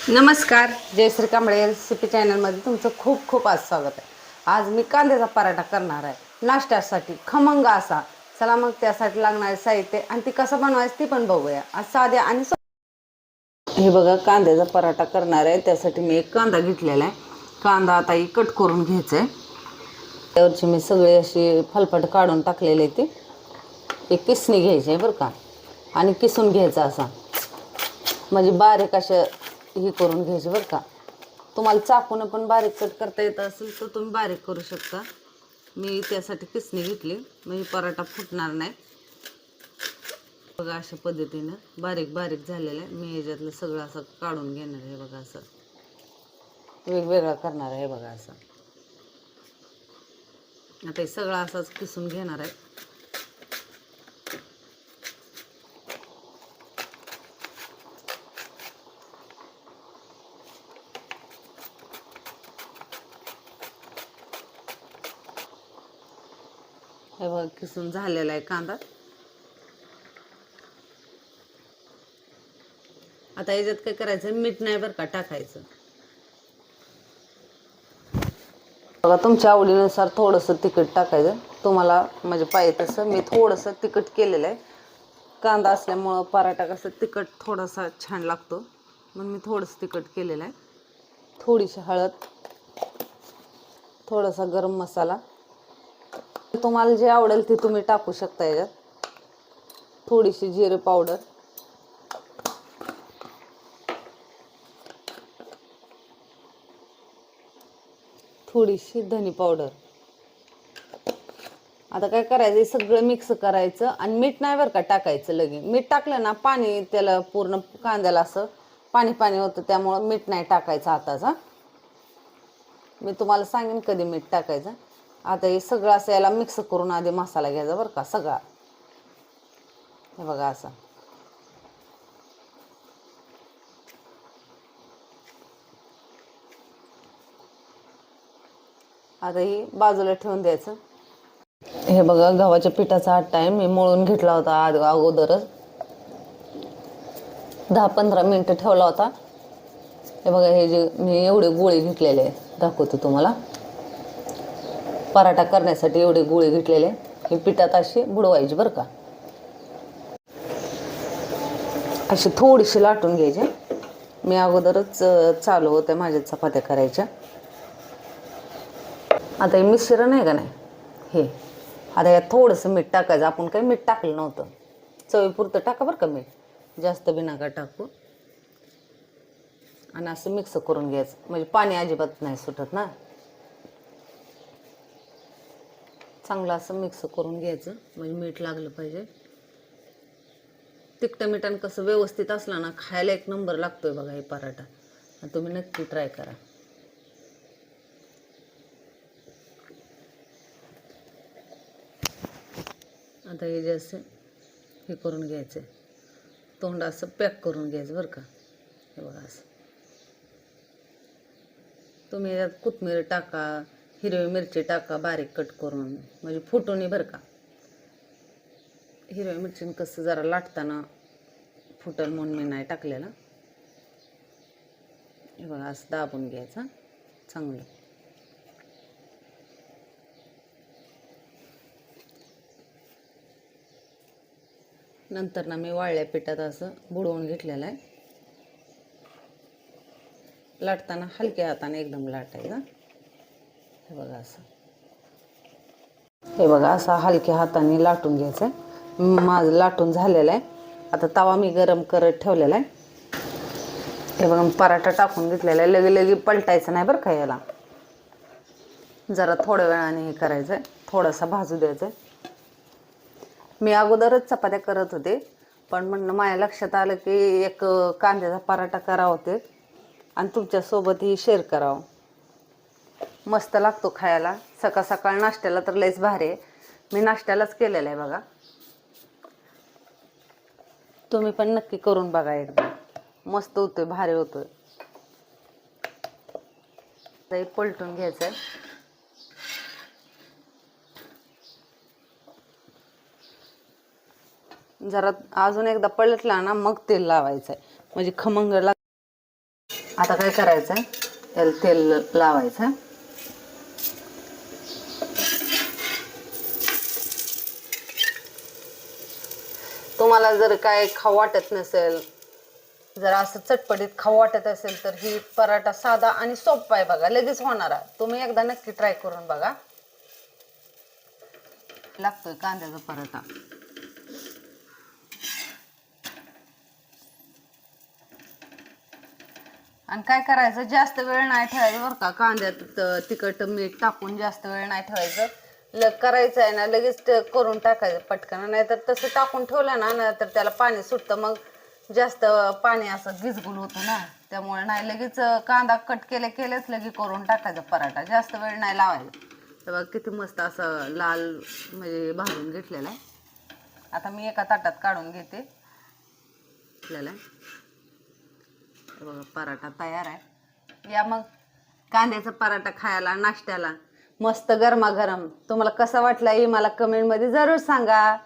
नमस्कार, जयश्री कांबळे रेसिपी चॅनलमध्ये तुमचं खूप खूप आज स्वागत आहे। आज मी कांद्याचा पराठा करणार आहे नाश्त्यासाठी खमंग असा। चला मग त्यासाठी लागणारे साहित्य आणि ती कसं बनवायचं ती पण बघूया। आज साध्या आणि हे बघा कांद्याचा पराठा करणार आहे, त्यासाठी मी एक कांदा घेतलेला आहे। कांदा आता कट करून घ्यायचा आहे। त्यावरची मी सगळे अशी फलफट काढून टाकलेले ते एक किसणी घ्यायची आहे बरं का, आणि किसून घ्यायचा असा, म्हणजे बारीक अशा हे करून घ्यायचे बरं का। तुम्हाला चाकून पण बारीक कट करता येत असेल तर तुम्ही बारीक करू शकता। मी त्यासाठी किसणी घेतली म्हणजे पराठा फुटणार नाही। बघा अशा पद्धतीनं बारीक बारीक झालेलं आहे। मी याच्यातलं सगळं असं काढून घेणार आहे बघा, असं वेगवेगळा करणार आहे बघा असं। आता हे सगळं असंच किसून घेणार आहे। हे बघा किसून झालेला आहे कांदा। आता याच्यात काय करायचं, मीठ नाही बरं का टाकायचं। बघा तुमच्या आवडीनुसार थोडंसं तिखट टाकायचं, तुम्हाला म्हणजे पाहिजे तसं। मी थोडंसं तिखट केलेलं आहे, कांदा असल्यामुळं पराठा कसं तिखट थोडासा छान लागतो म्हणून मी थोडंसं तिखट केलेलं आहे। थोडीशी हळद, थोडासा गरम मसाला, तुम्हाला जे आवडेल ते तुम्ही टाकू शकता याच्यात। थोडीशी जिरे पावडर, थोडीशी धनी पावडर। आता काय करायचं, सगळं मिक्स करायचं आणि मीठ नाही बरं का टाकायचं लगेच। मीठ टाकलं ना पाणी त्याला पूर्ण कांद्याला असं पाणी पाणी होतं, त्यामुळं मीठ नाही टाकायचं आताचा। मी तुम्हाला सांगेन कधी मीठ टाकायचं। आता हे सगळं असं याला मिक्स करून आधी मसाला घ्यायचा बरं का सगळा। हे बघा असं आता ही बाजूला ठेवून द्यायचं। हे बघा गव्हाच्या पिठाचा आटा आहे, मी मळून घेतला होता अगोदरच 10-15 मिनिटं ठेवला होता। हे बघा हे जे मी एवढे गोळे घेतलेले दाखवते तुम्हाला। पराठा करण्यासाठी एवढे गोळे घेतलेले, हे पिठात अशी बुडवायची बरं का। अशी थोडीशी लाटून घ्यायचे। मी अगोदरच चालू होत्या माझ्या चपात्या करायच्या। आता हे मिश्रण आहे का नाही, हे आता यात थोडंसं मीठ टाकायचं। आपण काही मीठ टाकलं नव्हतं, चवीपुरतं टाका बरं का मीठ, जास्त बी नका टाकू। आणि असं मिक्स करून घ्यायचं, म्हणजे पाणी अजिबात नाही सुटत ना। चांगलं असं मिक्स करून घ्यायचं, म्हणजे मीठ लागलं पाहिजे। तिखट मिठान कसं व्यवस्थित असलं ना खायला एक नंबर लागतोय बघा हे पराठा, तुम्ही नक्की ट्राय करा। आता हे जे असं हे करून घ्यायचं, तोंड असं पॅक करून घ्यायचं बरं का। हे बघा असं तुम्ही यात कोथिंबीर टाका, हिरवी मिरची टाका बारीक कट करून, म्हणजे फुटून बरं का। हिरव्या मिरचीनं कसं जरा लाटताना फुटल म्हणून मी नाही टाकलेलं। हे बघा असं दाबून घ्यायचं चांगलं। नंतर ना मी वाळल्या पिठात असं बुडवून घेतलेलं आहे। लाटताना हलक्या हाताने एकदम लाटायचं। हे बघा असं, हे बघा असं हलक्या हाताने लाटून घ्यायचं। माझं लाटून झालेलं आहे। आता तवा मी गरम करत ठेवलेला आहे। हे बघा पराठा टाकून घेतलेला आहे, लगे लगे पलटायचं नाही बरं का याला, जरा थोड्या वेळाने हे करायचं आहे, थोडासा भाजू द्यायचं आहे। मी अगोदरच चपात्या करत होते, पण म्हणणं माझ्या लक्षात आलं की एक कांद्याचा पराठा करावं होते आणि तुमच्यासोबतही शेअर करावं। मस्त लागतो खायला, सकाळ सकाळ नाश्त्याला तर लयच भारी आहे। मी नाश्त्यालाच केलेला आहे बघा, तुम्ही पण नक्की करून बघा एकदा, मस्त होतोय, भारी होतोय। ते पलटून घ्यायचं आहे। जरा अजून एकदा पलटला ना मग तेल लावायचं आहे, म्हणजे खमंग आता काय करायचं आहे, त्याला तेल लावायचं. तुम्हाला जर काय खाऊ वाटत नसेल, जर असं चटपटीत खाऊ वाटत असेल तर ही पराठा साधा आणि सोपा आहे बघा, लगेच होणार आहे. तुम्ही एकदा नक्की ट्राय करून बघा. लागतोय कांद्याचा पराठा. आणि काय करायचं, जास्त वेळ नाही ठेवायचं बरं का. कांद्यात तिखट मीठ टाकून जास्त वेळ नाही ठेवायचं. करायचं आहे ना लगेच करून टाकायचं पटकन, नाहीतर तसं टाकून ठेवलं ना तर त्याला पाणी सुटतं, मग जास्त पाणी असं गिजगुल होतं ना. त्यामुळे नाही, लगेच कांदा कट केलेच लगेच करून टाकायचं पराठा. जास्त वेळ नाही लावायचं. तर बघ किती मस्त असं लाल म्हणजे भाजून घेतलेलं आहे. आता मी एका ताटात काढून घेते. आपल्याला बघा पराठा तयार आहे. या मग कांद्याचा पराठा खायला नाश्त्याला, मस्त गरमागरम. तुम्हाला कसा वाटला हे मला कमेंटमध्ये जरूर सांगा.